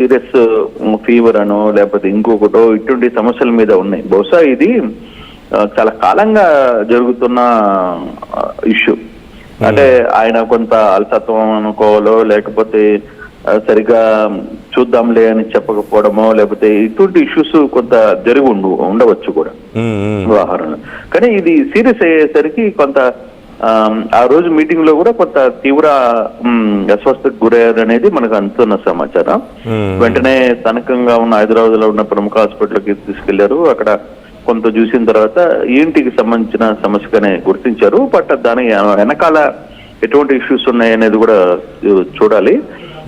Serious fever అనో లేకపోతే ఇంకొకటో ఇటువంటి సమస్యల మీద ఉన్నాయి. బహుశా ఇది చాలా కాలంగా జరుగుతున్న ఇష్యూ. అంటే ఆయన కొంత అలసత్వం అనుకోవాలో లేకపోతే సరిగా చూద్దాంలే అని చెప్పకపోవడమో లేకపోతే ఇటువంటి ఇష్యూస్ కొంత జరిగి ఉండవచ్చు కూడా వ్యవహారంలో. కానీ ఇది సీరియస్ అయ్యేసరికి కొంత ఆ రోజు మీటింగ్ లో కూడా కొంత తీవ్ర అస్వస్థతకు గురయ్యారు అనేది మనకు అందుతున్న సమాచారం. వెంటనే స్థానికంగా ఉన్న హైదరాబాద్ లో ఉన్న ప్రముఖ హాస్పిటల్కి తీసుకెళ్లారు. అక్కడ కొంత చూసిన తర్వాత ఈఎన్టీకి సంబంధించిన సమస్యగానే గుర్తించారు. బట్ దాని వెనకాల ఎటువంటి ఇష్యూస్ ఉన్నాయి అనేది కూడా చూడాలి.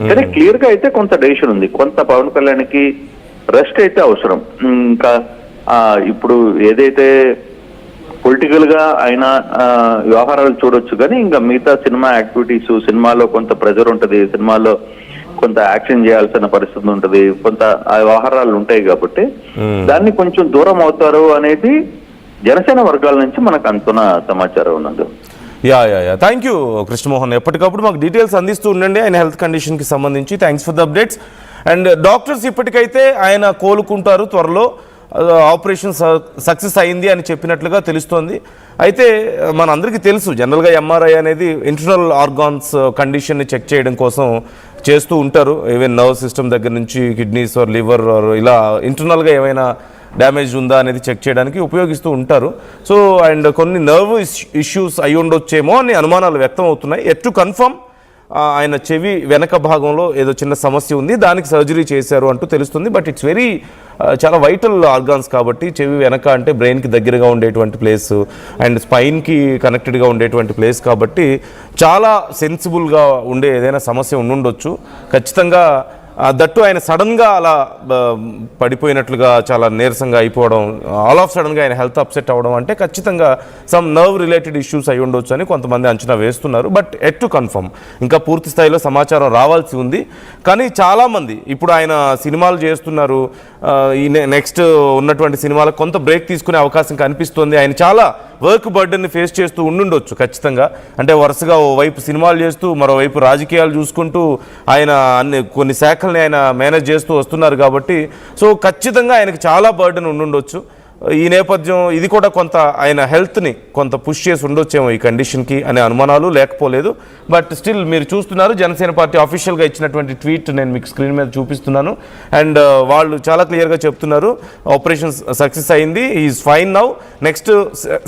కానీ క్లియర్ గా అయితే కొంత డెసిషన్ ఉంది. కొంత పవన్ కళ్యాణ్కి రెస్ట్ అయితే అవసరం. ఇంకా ఇప్పుడు ఏదైతే పొలిటికల్ గా ఆయన వ్యవహారాలు చూడొచ్చు, కానీ ఇంకా మిగతా సినిమా యాక్టివిటీస్, సినిమాలో కొంత ప్రెజర్ ఉంటది, సినిమాలో కొంత యాక్షన్ చేయాల్సిన పరిస్థితి ఉంటది, కొంత ఆ వ్యవహారాలు ఉంటాయి. కాబట్టి దాన్ని కొంచెం దూరం అవుతారు అనేది జనసేన వర్గాల నుంచి మనకు అందుతున్న సమాచారం ఉన్నది. Yeah thank you Krishnamohan. ఎప్పటికప్పుడు మాకు డీటెయిల్స్ అందిస్తూ ఉండండి ఆయన హెల్త్ కండిషన్కి సంబంధించి. Thanks for the updates. And doctors ఇప్పటికైతే ఆయన కోలుకుంటారు, త్వరలో ఆపరేషన్ సక్సెస్ అయింది అని చెప్పినట్లుగా తెలుస్తోంది. అయితే మనందరికీ తెలుసు జనరల్గా ఎంఆర్ఐ అనేది ఇంటర్నల్ ఆర్గాన్స్ కండిషన్ని చెక్ చేయడం కోసం చేస్తూ ఉంటారు. ఈవెన్ నర్వ్ సిస్టమ్ దగ్గర నుంచి కిడ్నీస్ ఆర్ లివర్ ఆర్ ఇలా ఇంటర్నల్గా ఏమైనా డ్యామేజ్ ఉందా అనేది చెక్ చేయడానికి ఉపయోగిస్తూ ఉంటారు. సో అండ్ కొన్ని నర్వ్ ఇష్యూస్ అయి ఉండొచ్చేమో అని అనుమానాలు వ్యక్తం అవుతున్నాయి. ఎట్ టు కన్ఫర్మ్ ఆయన చెవి వెనక భాగంలో ఏదో చిన్న సమస్య ఉంది, దానికి సర్జరీ చేశారు అంటూ తెలుస్తుంది. బట్ ఇట్స్ వెరీ చాలా వైటల్ ఆర్గాన్స్ కాబట్టి చెవి వెనక అంటే బ్రెయిన్కి దగ్గరగా ఉండేటువంటి ప్లేస్ అండ్ స్పైన్కి కనెక్టెడ్గా ఉండేటువంటి ప్లేస్ కాబట్టి చాలా సెన్సిబుల్గా ఉండే ఏదైనా సమస్య ఉండుండొచ్చు ఖచ్చితంగా. దట్టు ఆయన సడన్గా అలా పడిపోయినట్లుగా చాలా నీరసంగా అయిపోవడం, ఆల్ ఆఫ్ సడన్గా ఆయన హెల్త్ అప్సెట్ అవ్వడం అంటే ఖచ్చితంగా సమ్ నర్వ్ రిలేటెడ్ ఇష్యూస్ అయి ఉండొచ్చు అని కొంతమంది అంచనా వేస్తున్నారు. బట్ ఎట్ టు కన్ఫర్మ్ ఇంకా పూర్తి స్థాయిలో సమాచారం రావాల్సి ఉంది. కానీ చాలామంది ఇప్పుడు ఆయన సినిమాలు చేస్తున్నారు, ఈ నెక్స్ట్ ఉన్నటువంటి సినిమాలకు కొంత బ్రేక్ తీసుకునే అవకాశం కనిపిస్తుంది. ఆయన చాలా వర్క్ బర్డెన్ని ఫేస్ చేస్తూ ఉండుండొచ్చు ఖచ్చితంగా. అంటే వరుసగా ఓవైపు సినిమాలు చేస్తూ మరోవైపు రాజకీయాలు చూసుకుంటూ ఆయన కొన్ని శాఖల్ని ఆయన మేనేజ్ చేస్తూ వస్తున్నారు కాబట్టి సో ఖచ్చితంగా ఆయనకు చాలా బర్డెన్ ఉండుండొచ్చు. ఈ నేపథ్యం ఇది కూడా కొంత ఆయన హెల్త్ని కొంత పుష్ చేసి ఉండొచ్చేమో ఈ కండిషన్కి అనే అనుమానాలు లేకపోలేదు. బట్ స్టిల్ మీరు చూస్తున్నారు జనసేన పార్టీ అఫీషియల్గా ఇచ్చినటువంటి ట్వీట్ నేను మీకు స్క్రీన్ మీద చూపిస్తున్నాను. అండ్ వాళ్ళు చాలా క్లియర్గా చెప్తున్నారు ఆపరేషన్ సక్సెస్ అయింది, is fine now. Next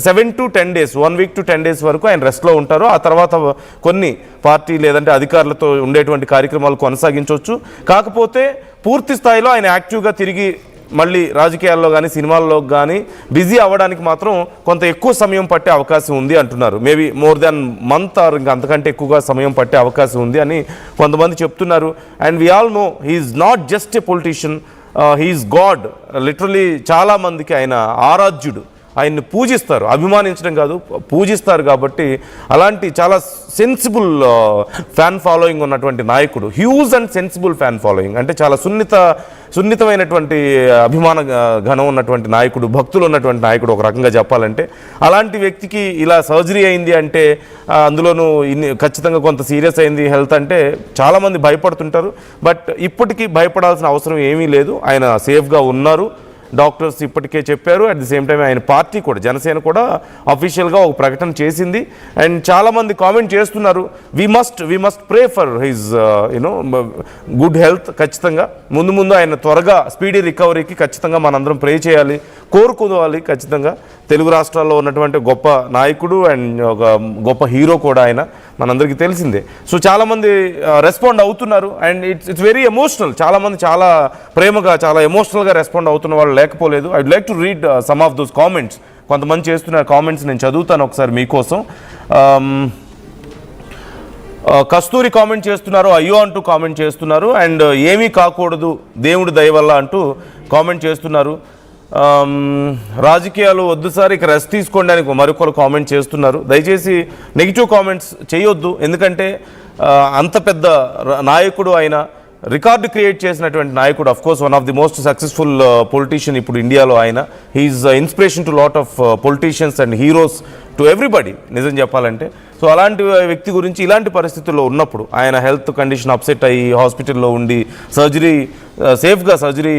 7 to 10 days 1 week to 10 days వరకు ఆయన రెస్ట్లో ఉంటారు. ఆ తర్వాత కొన్ని పార్టీ లేదంటే అధికారులతో ఉండేటువంటి కార్యక్రమాలు కొనసాగించవచ్చు. కాకపోతే పూర్తి స్థాయిలో ఆయన యాక్టివ్గా తిరిగి మళ్ళీ రాజకీయాల్లో కానీ సినిమాల్లో కానీ బిజీ అవ్వడానికి మాత్రం కొంత ఎక్కువ సమయం పట్టే అవకాశం ఉంది అంటున్నారు. Maybe more than month or ఇంకా అంతకంటే ఎక్కువగా సమయం పట్టే అవకాశం ఉంది అని కొంతమంది చెప్తున్నారు. And we all know he's not just a politician, he's god. Literally చాలామందికి ఆయన ఆరాధ్యుడు, ఆయన్ని పూజిస్తారు, అభిమానించడం కాదు పూజిస్తారు. కాబట్టి అలాంటి చాలా సెన్సిబుల్ ఫ్యాన్ ఫాలోయింగ్ ఉన్నటువంటి నాయకుడు, huge and sensible fan following, అంటే చాలా సున్నితమైనటువంటి అభిమాన ఘనం ఉన్నటువంటి నాయకుడు, భక్తులు ఉన్నటువంటి నాయకుడు ఒక రకంగా చెప్పాలంటే. అలాంటి వ్యక్తికి ఇలా సర్జరీ అయింది అంటే అందులోనూ ఖచ్చితంగా కొంత సీరియస్ అయింది హెల్త్ అంటే చాలామంది భయపడుతుంటారు. బట్ ఇప్పటికీ భయపడాల్సిన అవసరం ఏమీ లేదు, ఆయన సేఫ్గా ఉన్నారు. డాక్టర్స్ ఇప్పటికే చెప్పారు. అట్ ది సేమ్ టైం ఆయన పార్టీ కూడా జనసేన కూడా అఫీషియల్గా ఒక ప్రకటన చేసింది. అండ్ చాలామంది కామెంట్ చేస్తున్నారు we must pray for his good health. ఖచ్చితంగా ముందు ఆయన త్వరగా స్పీడీ రికవరీకి ఖచ్చితంగా మనందరం ప్రే చేయాలి, కోరుకోవాలి. ఖచ్చితంగా తెలుగు రాష్ట్రాల్లో ఉన్నటువంటి గొప్ప నాయకుడు అండ్ ఒక గొప్ప హీరో కూడా ఆయన, మనందరికీ తెలిసిందే. సో చాలామంది రెస్పాండ్ అవుతున్నారు అండ్ ఇట్స్ వెరీ ఎమోషనల్. చాలామంది చాలా ప్రేమగా చాలా ఎమోషనల్గా రెస్పాండ్ అవుతున్న వాళ్ళు లేకపోలేదు. I would like to read some of those comments. కొంతమంది చేస్తున్న కామెంట్స్ నేను చదువుతాను ఒకసారి మీకోసం. కస్తూరి కామెంట్ చేస్తున్నారు, అయ్యో అంటూ కామెంట్ చేస్తున్నారు. అండ్ ఏమీ కాకూడదు దేవుడి దయ వల్ల అంటూ కామెంట్ చేస్తున్నారు. రాజకీయాలు వద్దు సార్, ఇక రెస్ట్ తీసుకోండి అని మరొకరు కామెంట్ చేస్తున్నారు. దయచేసి నెగిటివ్ కామెంట్స్ చేయొద్దు, ఎందుకంటే అంత పెద్ద నాయకుడు ఆయన, రికార్డు క్రియేట్ చేసినటువంటి నాయకుడు, of course one of the most successful politician ఇప్పుడు ఇండియాలో ఆయన. He's inspiration to lot of politicians and heroes to everybody నిజం చెప్పాలంటే. సో అలాంటి వ్యక్తి గురించి ఇలాంటి పరిస్థితుల్లో ఉన్నప్పుడు ఆయన హెల్త్ కండిషన్ అప్సెట్ అయ్యి హాస్పిటల్లో ఉండి సేఫ్గా సర్జరీ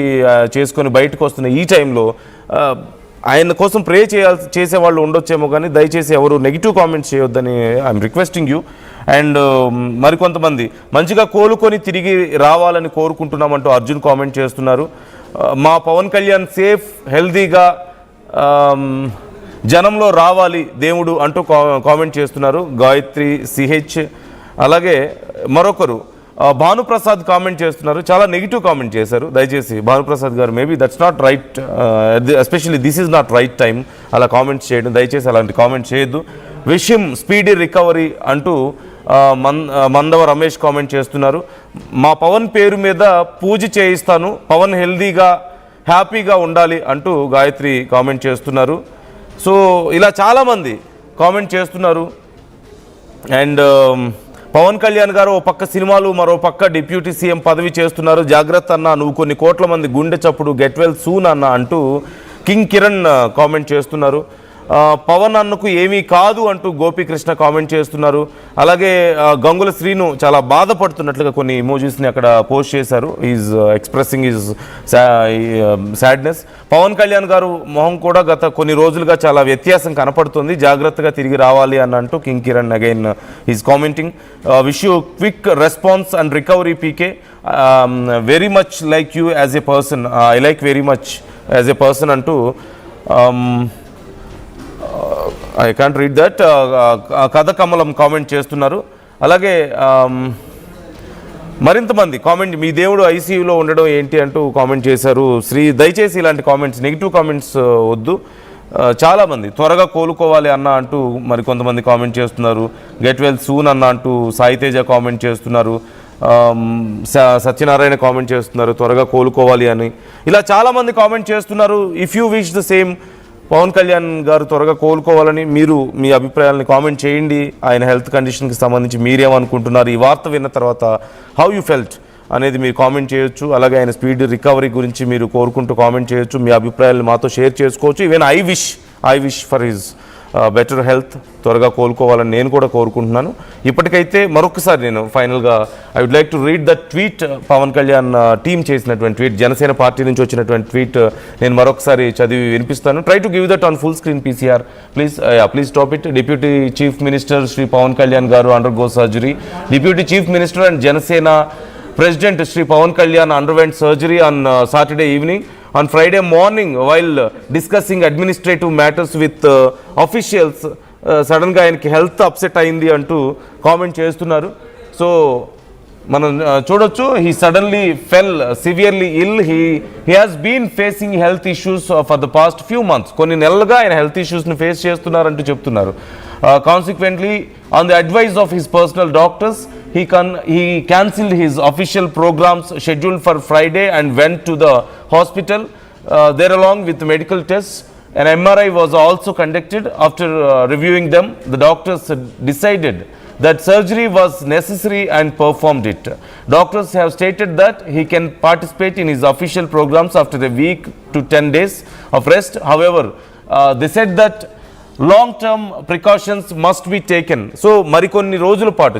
చేసుకొని బయటకు వస్తున్న ఈ టైంలో ఆయన కోసం ప్రే చేసే వాళ్ళు ఉండొచ్చేమో, కానీ దయచేసి ఎవరు నెగిటివ్ కామెంట్స్ చేయొద్దని ఐఎమ్ రిక్వెస్టింగ్ యూ. అండ్ మరికొంతమంది మంచిగా కోలుకొని తిరిగి రావాలని కోరుకుంటున్నామంటూ అర్జున్ కామెంట్ చేస్తున్నారు. మా పవన్ కళ్యాణ్ సేఫ్ హెల్దీగా జనంలో రావాలి దేవుడు అంటూ కామెంట్ చేస్తున్నారు గాయత్రి సిహెచ్. అలాగే మరొకరు భానుప్రసాద్ కామెంట్ చేస్తున్నారు, చాలా నెగిటివ్ కామెంట్ చేశారు. దయచేసి భానుప్రసాద్ గారు maybe that's not right, especially this is not right time అలా కామెంట్స్ చేయడం. దయచేసి అలాంటి కామెంట్ చేయొద్దు. విషయం స్పీడీ రికవరీ అంటూ మందవ రమేష్ కామెంట్ చేస్తున్నారు. మా పవన్ పేరు మీద పూజ చేయిస్తాను, పవన్ హెల్దీగా హ్యాపీగా ఉండాలి అంటూ గాయత్రి కామెంట్ చేస్తున్నారు. సో ఇలా చాలామంది కామెంట్ చేస్తున్నారు. అండ్ పవన్ కళ్యాణ్ గారు ఓ పక్క సినిమాలు, మరో పక్క డిప్యూటీ సీఎం పదవి చేస్తున్నారు, జాగ్రత్త అన్న, నువ్వు కొన్ని కోట్ల మంది గుండె చప్పుడు, గెట్ వెల్ సూన్ అన్న అంటూ కింగ్ కిరణ్ కామెంట్ చేస్తున్నారు. పవన్ అన్నకు ఏమీ కాదు అంటూ గోపీకృష్ణ కామెంట్ చేస్తున్నారు. అలాగే గంగుల శ్రీను చాలా బాధపడుతున్నట్లుగా కొన్ని ఇమోజీస్ని అక్కడ పోస్ట్ చేశారు. Is expressing is sadness. Pawan Kalyan garu మొహం కూడా గత కొన్ని రోజులుగా చాలా వ్యత్యాసం కనపడుతుంది, జాగ్రత్తగా తిరిగి రావాలి అని అంటూ king Kiran again is commenting. Wish you quick response and recovery PK, very much like you as a person, I like very much as a person అంటూ ఐ కాంట్ రీడ్ దట్. కథ కమలం కామెంట్ చేస్తున్నారు. అలాగే మరింతమంది కామెంట్, మీ దేవుడు ఐసీయూలో ఉండడం ఏంటి అంటూ కామెంట్ చేశారు. దయచేసి ఇలాంటి కామెంట్స్, నెగిటివ్ కామెంట్స్ వద్దు. చాలామంది త్వరగా కోలుకోవాలి అన్న అంటూ మరి కొంతమంది కామెంట్ చేస్తున్నారు. గెట్ వెల్ సూన్ అన్న అంటూ సాయితేజ కామెంట్ చేస్తున్నారు. సత్యనారాయణ కామెంట్ చేస్తున్నారు త్వరగా కోలుకోవాలి అని. ఇలా చాలామంది కామెంట్ చేస్తున్నారు. If you wish the same, Pawan Kalyan garu త్వరగా కోలుకోవాలని మీరు మీ అభిప్రాయాలని కామెంట్ చేయండి. ఆయన హెల్త్ కండిషన్కి సంబంధించి మీరేమనుకుంటున్నారు, ఈ వార్త విన్న తర్వాత హౌ యూ ఫెల్ట్ అనేది మీరు కామెంట్ చేయొచ్చు. అలాగే ఆయన స్పీడ్ రికవరీ గురించి మీరు కోరుకుంటూ కామెంట్ చేయొచ్చు. మీ అభిప్రాయాలను మాతో షేర్ చేసుకోవచ్చు. Even I wish for his better health, త్వరగా కోలుకోవాలని నేను కూడా కోరుకుంటున్నాను. ఇప్పటికైతే మరొకసారి నేను ఫైనల్గా I would like to read the tweet, Pawan Kalyan team చేసినటువంటి ట్వీట్, జనసేన పార్టీ నుంచి వచ్చినటువంటి ట్వీట్ నేను మరొకసారి చదివి వినిపిస్తాను. Try to give that on full screen PCR please stop it. Deputy chief minister Shri Pawan Kalyan గారు undergo surgery. Deputy chief minister and Janasena President Shri Pawan Kalyan underwent surgery on Saturday evening. On Friday morning, while discussing administrative matters with officials, సడన్గా ఆయనకి health upset అయింది అంటూ comment చేస్తున్నారు. So మనం చూడొచ్చు, he suddenly fell severely ill. He has been facing health issues for the past few months. కొన్ని నెలలుగా ఆయన హెల్త్ ఇష్యూస్ని ఫేస్ చేస్తున్నారంటూ చెప్తున్నారు. Consequently, on the advice of his personal doctors, he cancelled his official programs scheduled for Friday and went to the hospital. There along with medical tests, an MRI was also conducted. After reviewing them, the doctors decided that surgery was necessary and performed it. Doctors have stated that he can participate in his official programs after a week to 10 days of rest. However, they said that long term precautions must be taken. So మరికొన్ని రోజుల పాటు